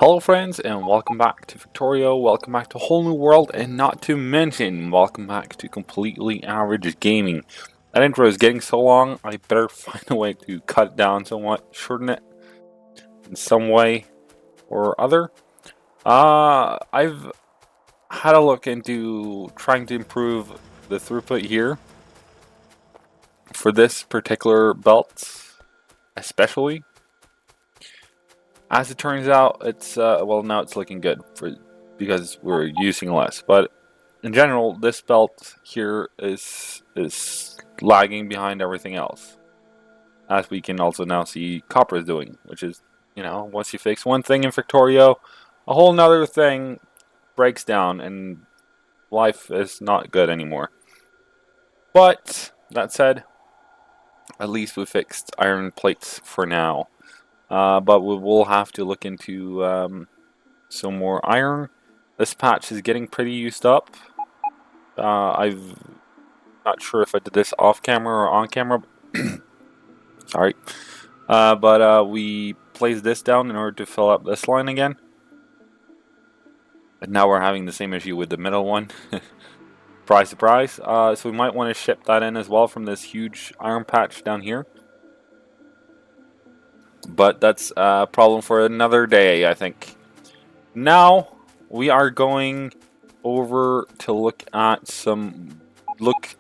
Hello friends and welcome back to Factorio, welcome back to a whole new world, and not to mention, welcome back to completely average gaming. That intro is getting so long, I better find a way to cut it down somewhat, shorten it in some way or other. I've had a look into trying to improve the throughput here for this particular belt, especially. As it turns out, it's well, now it's looking good because we're using less. But in general, this belt here is lagging behind everything else, as we can also now see Copper is doing, which is, once you fix one thing in Factorio, a whole nother thing breaks down, and life is not good anymore. But that said, at least we fixed iron plates for now. But we will have to look into some more iron. This patch is getting pretty used up. I'm not sure if I did this off camera or on camera. Sorry. But we placed this down in order to fill up this line again. And now we're having the same issue with the middle one. Surprise, surprise. So we might want to ship that in as well from this huge iron patch down here. But that's a problem for another day, I think. Now we are going over to look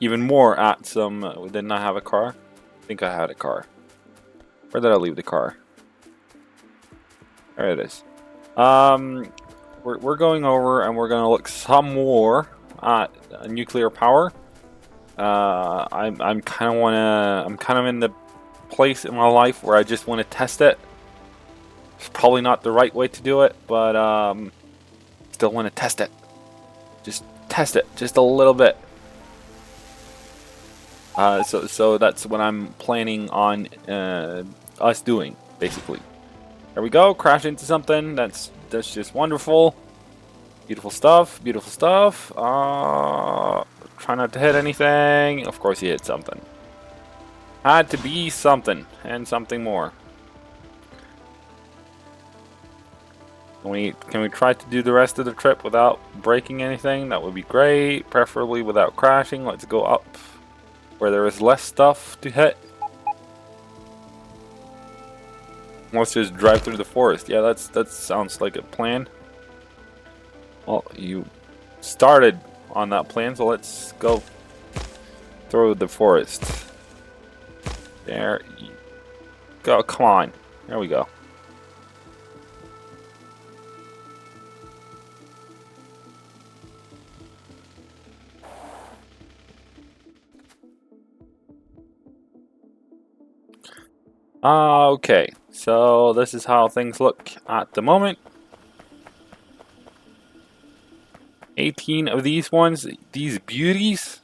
even more at some. Didn't I have a car? I think I had a car. Where did I leave the car? There it is. We're going over and we're gonna look some more at nuclear power. I'm kind of in the place in my life where I just want to test it. It's probably not the right way to do it, but still want to test it. Just test it, just a little bit. So that's what I'm planning on us doing, basically. There we go. Crash into something. That's just wonderful. Beautiful stuff. Beautiful stuff. Try not to hit anything. Of course, he hit something. Had to be something and something more. Can we try to do the rest of the trip without breaking anything? That would be great. Preferably without crashing. Let's go up where there is less stuff to hit. Let's just drive through the forest. Yeah, that sounds like a plan. Well, you started on that plan, so let's go through the forest. There you go. Come on. There we go. Okay, so this is how things look at the moment. 18 of these ones, these beauties,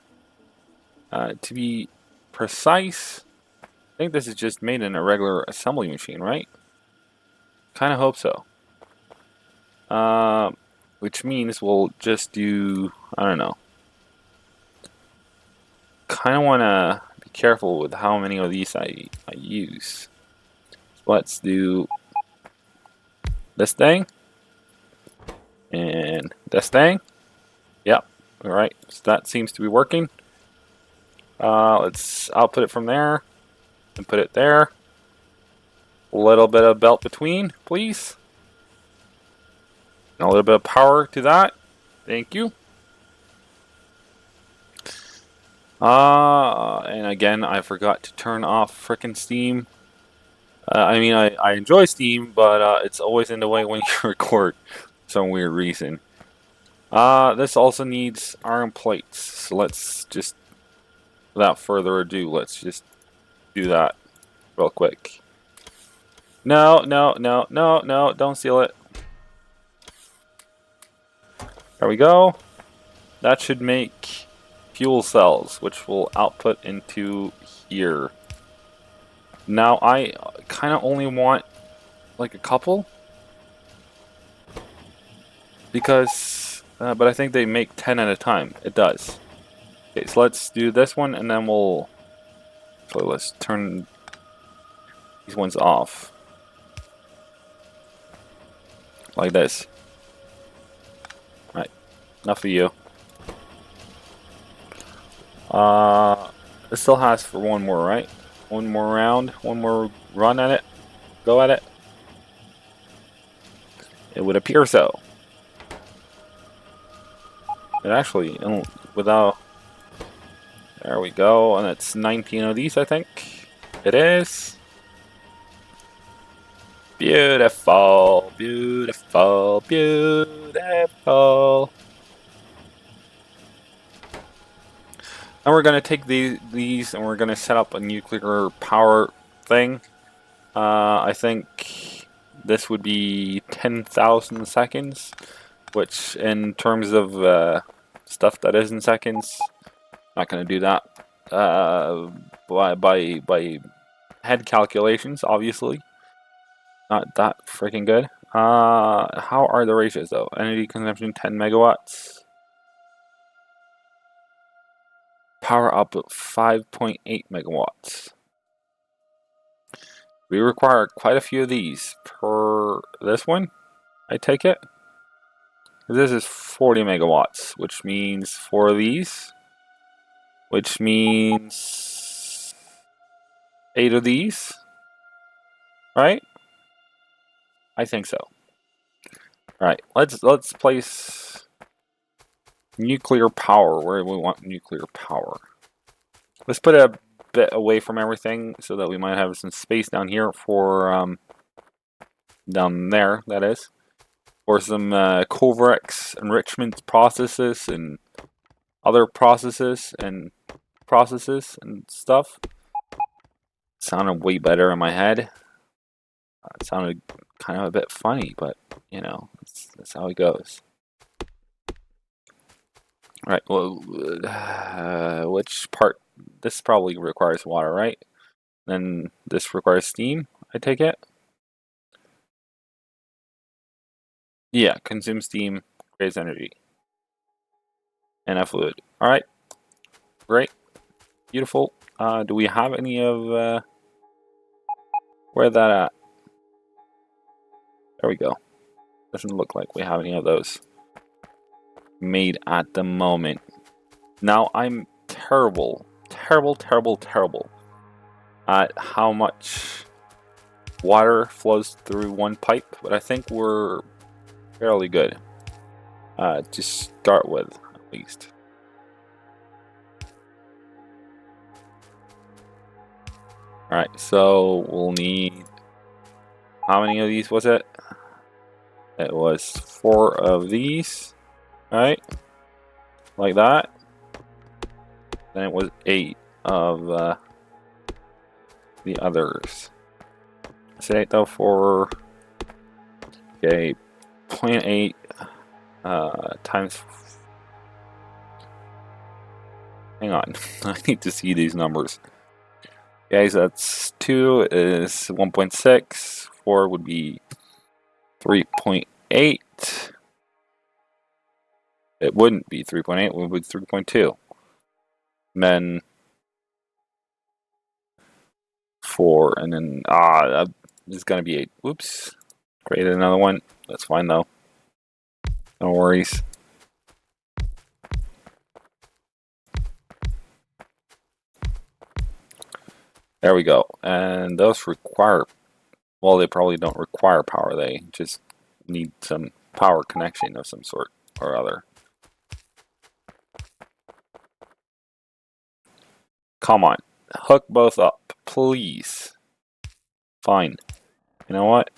to be precise. I think this is just made in a regular assembly machine, right? Kind of hope so. Which means we'll just do, I don't know. Kind of want to be careful with how many of these I use. Let's do this thing and this thing. Yep, all right, so that seems to be working. Let's output it from there and put it there. A little bit of belt between, please. And a little bit of power to that. Thank you. And again, I forgot to turn off frickin' Steam. I mean, I enjoy Steam, but it's always in the way when you record for some weird reason. This also needs iron plates, so let's just, without further ado, let's just do that real quick. No, don't seal it. There we go. That should make fuel cells, which will output into here. Now I kind of only want like a couple because, but I think they make 10 at a time. It does. Okay, so let's do this one, and then let's turn these ones off. like this. Right, enough of you. It still has for one more, right? One more round, one more run at it. Go at it. It would appear so. It actually, without... There we go, and it's 19 of these, I think. It is. Beautiful, beautiful, beautiful. And we're gonna take these and we're gonna set up a nuclear power thing. I think this would be 10,000 seconds, which in terms of stuff that is in seconds, not gonna do that. By head calculations, obviously, not that freaking good. How are the ratios though? Energy consumption 10 megawatts. Power output 5.8 megawatts. We require quite a few of these per this one, I take it. This is 40 megawatts, which means 4 of these, which means 8 of these, right? I think so. Right, let's place nuclear power where we want nuclear power. Let's put a bit away from everything so that we might have some space down here for down there, that is, for some Covarex enrichment processes and other processes and stuff. Sounded way better in my head. It sounded kind of a bit funny, but you know, that's how it goes. All right, well, which part? This probably requires water, right? Then this requires steam, I take it? Yeah, consume steam, creates energy. And a fluid. Alright, great, beautiful. Do we have any of, where that at? There we go. Doesn't look like we have any of those made at the moment. Now, I'm terrible at how much water flows through one pipe, but I think we're fairly good to start with, at least. Alright, so we'll need, how many of these was it? It was 4 of these, right? Like that. Then it was 8 of the others. That's 8 though for, okay, 0.8 times, hang on, I need to see these numbers. Okay, so that's 2 is 1.6, 4 would be 3.8. It wouldn't be 3.8, it would be 3.2. Then 4, and then, this is gonna be 8. Whoops, created another one. That's fine though. No worries. There we go. And those require, well, they probably don't require power. They just need some power connection of some sort or other. Come on. Hook both up, please. Fine. You know what?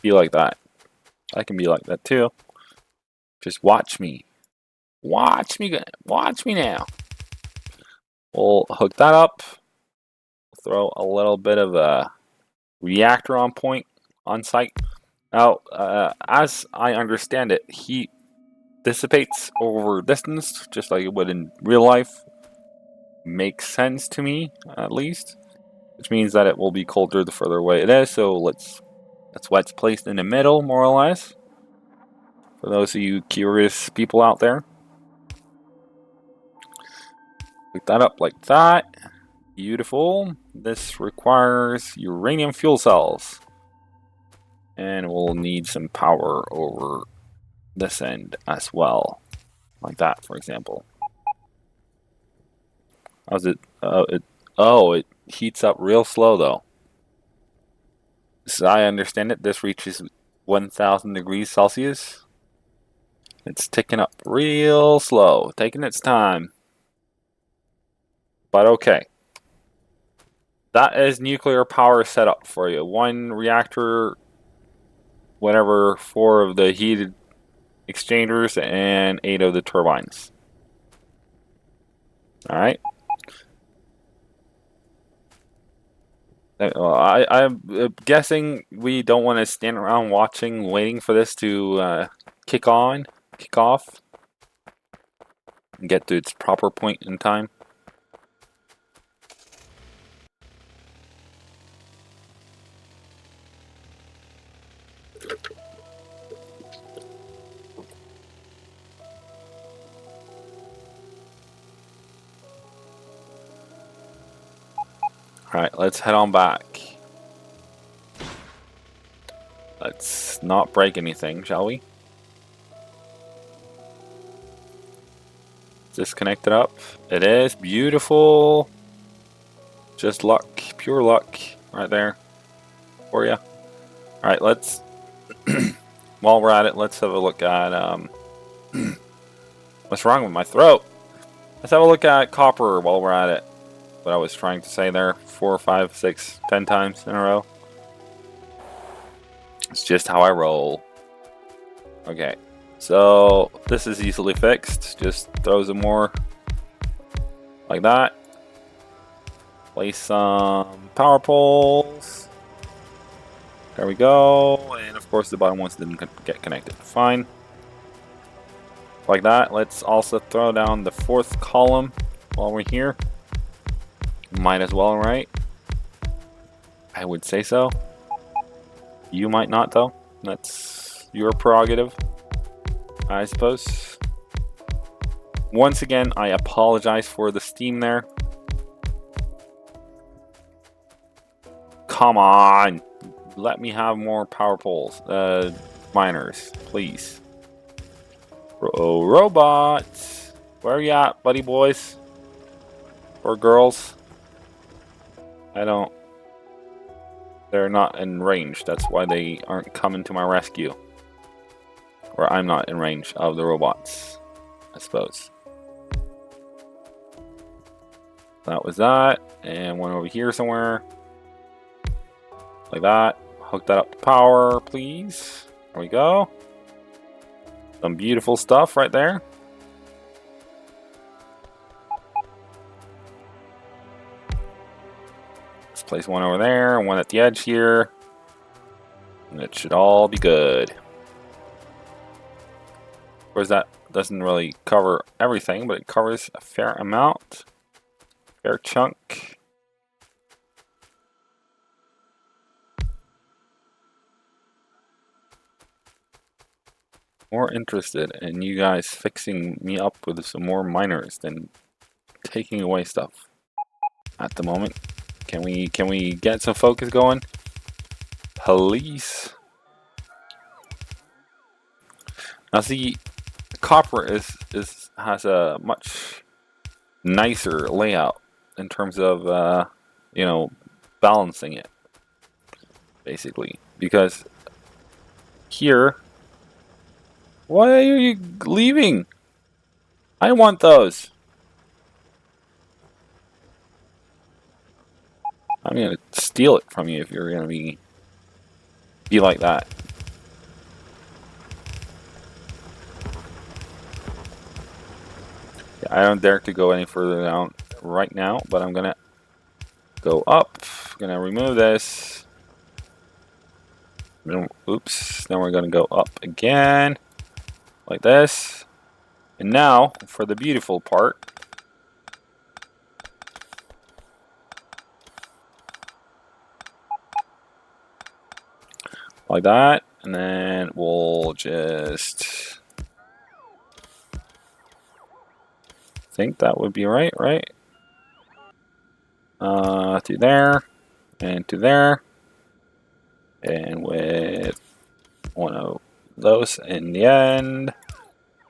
Be like that. I can be like that too. Just watch me. Watch me now. We'll hook that up. Throw a little bit of a reactor on point, on site. Now, as I understand it, heat dissipates over distance, just like it would in real life. Makes sense to me, at least. Which means that it will be colder the further away it is, so that's why it's placed in the middle, more or less. For those of you curious people out there. Pick that up like that. Beautiful. This requires uranium fuel cells. And we'll need some power over this end as well. Like that, for example. How's it? It heats up real slow though. As I understand it, this reaches 1,000 degrees Celsius. It's ticking up real slow, taking its time. But okay. That is nuclear power setup for you. One reactor, whatever, 4 of the heated exchangers, and 8 of the turbines. Alright. I'm guessing we don't want to stand around watching, waiting for this to kick off, and get to its proper point in time. Alright, let's head on back. Let's not break anything, shall we? Disconnect it up. It is beautiful. Just luck, pure luck, right there for you. All right, let's. While we're at it, let's have a look at what's wrong with my throat. Let's have a look at copper while we're at it. What I was trying to say there, 4, 5, 6, 10 times in a row. It's just how I roll. Okay. So this is easily fixed. Just throw some more like that. Place some power poles. There we go. And of course the bottom ones didn't get connected. Fine. Like that. Let's also throw down the 4th column while we're here. Might as well, right? I would say so. You might not though. That's your prerogative, I suppose. Once again, I apologize for the steam there. Come on! Let me have more power poles. Miners, please. Robots! Where are you at, buddy boys? Or girls? They're not in range. That's why they aren't coming to my rescue. Or I'm not in range of the robots, I suppose. That was that. And one over here somewhere. Like that. Hook that up to power, please. There we go. Some beautiful stuff right there. Let's place one over there, one at the edge here. And it should all be good. Of course, that doesn't really cover everything, but it covers a fair amount. Fair chunk. More interested in you guys fixing me up with some more miners than taking away stuff at the moment. Can we get some focus going? Please. Now see, copper has a much nicer layout in terms of you know, balancing it, basically, because here. Why are you leaving? I want those. I'm gonna steal it from you if you're gonna be like that. Yeah, I don't dare to go any further down right now, but I'm gonna go up. Gonna remove this. Oops. Then we're gonna go up again. Like this. And now, for the beautiful part. Like that. And then we'll just... think that would be right? To there. And to there. And with one of those in the end.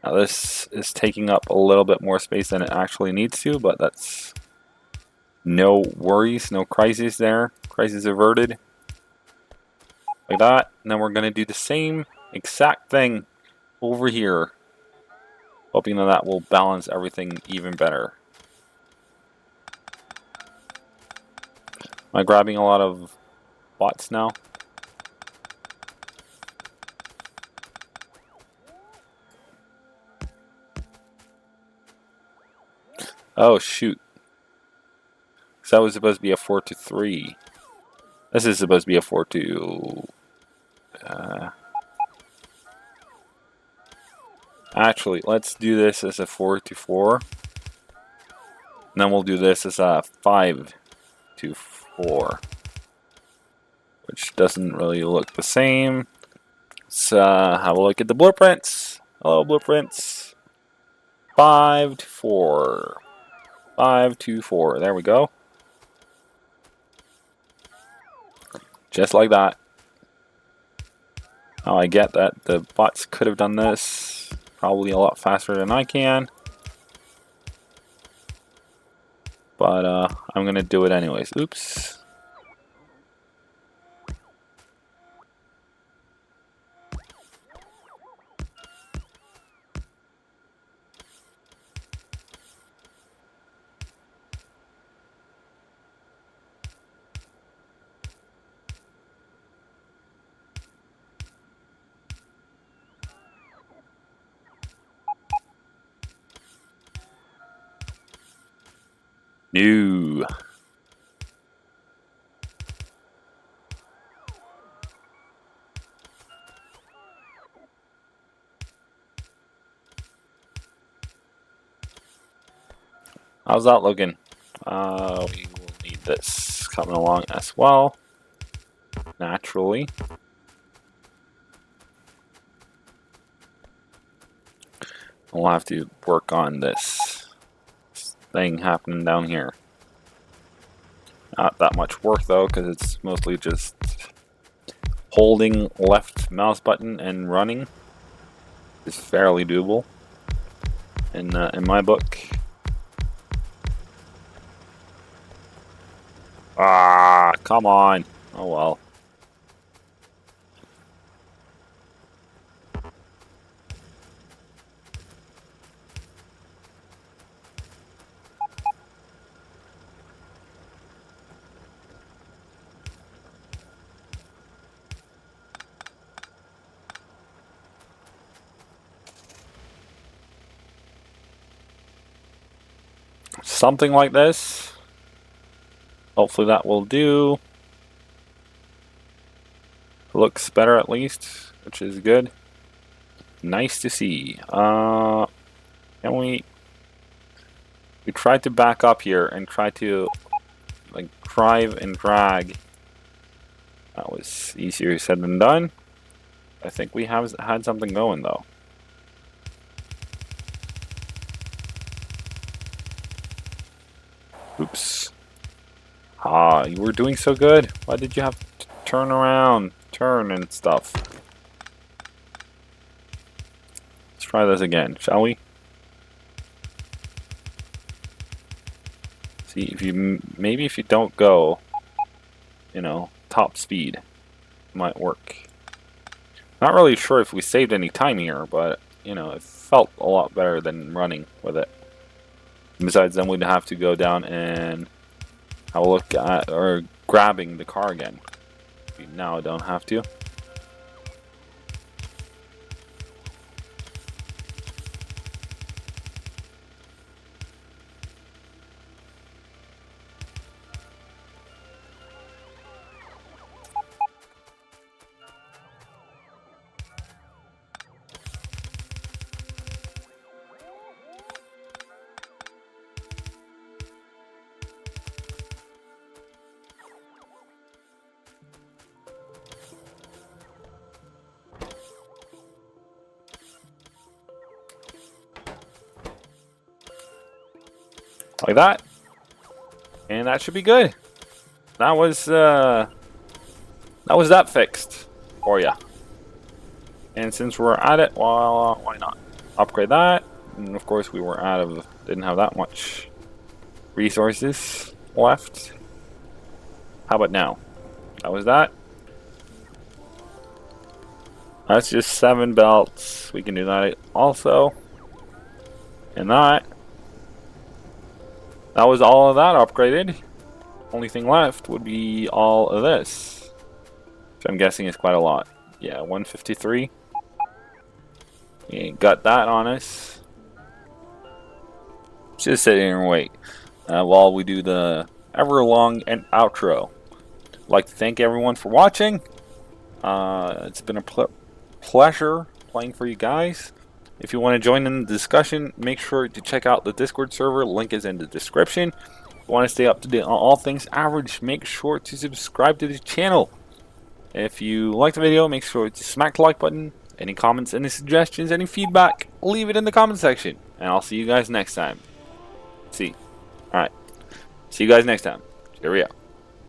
Now this is taking up a little bit more space than it actually needs to, but that's no worries, no crises there. Crisis averted. Like that. And then we're going to do the same exact thing over here. Hoping that that will balance everything even better. Am I grabbing a lot of bots now? Oh shoot. So that was supposed to be a 4-3. This is supposed to be a 4-2. Actually, let's do this as a 4-4. And then we'll do this as a 5-4. Which doesn't really look the same. Let's have a look at the blueprints. Hello, blueprints. 5-4. 5-4. There we go. Just like that. Now I get that the bots could have done this probably a lot faster than I can. But I'm going to do it anyways. Oops. No. How's that looking? We will need this coming along as well. Naturally. We'll have to work on this thing happening down here. Not that much work though, because it's mostly just holding left mouse button and running. Is fairly doable in my book. Ah, come on. Oh well. Something like this. Hopefully that will do. Looks better at least, which is good. Nice to see. Can we tried to back up here and try to like drive and drag. That was easier said than done. I think we have had something going though. Oops. Ah, you were doing so good. Why did you have to turn around, turn and stuff? Let's try this again, shall we? See, if you maybe if you don't go, you know, top speed, it might work. Not really sure if we saved any time here, but you know, it felt a lot better than running with it. Besides, then we'd have to go down and have a look at or grabbing the car again. We now don't have to. Like that, and that should be good. That was that fixed for ya. And since we're at it, well, why not upgrade that? And of course, we were didn't have that much resources left. How about now? That was that. That's just 7 belts. We can do that also. And that was all of that upgraded. Only thing left would be all of this, which I'm guessing is quite a lot. Yeah, 153. We got that on us. Just sit here and wait while we do the ever long and outro. I'd like to thank everyone for watching. It's been a pleasure playing for you guys. If you want to join in the discussion, make sure to check out the Discord server. Link is in the description. If you want to stay up to date on all things average, make sure to subscribe to the channel. If you like the video, make sure to smack the like button. Any comments, any suggestions, any feedback, leave it in the comment section. And I'll see you guys next time. Alright. See you guys next time. Cheerio.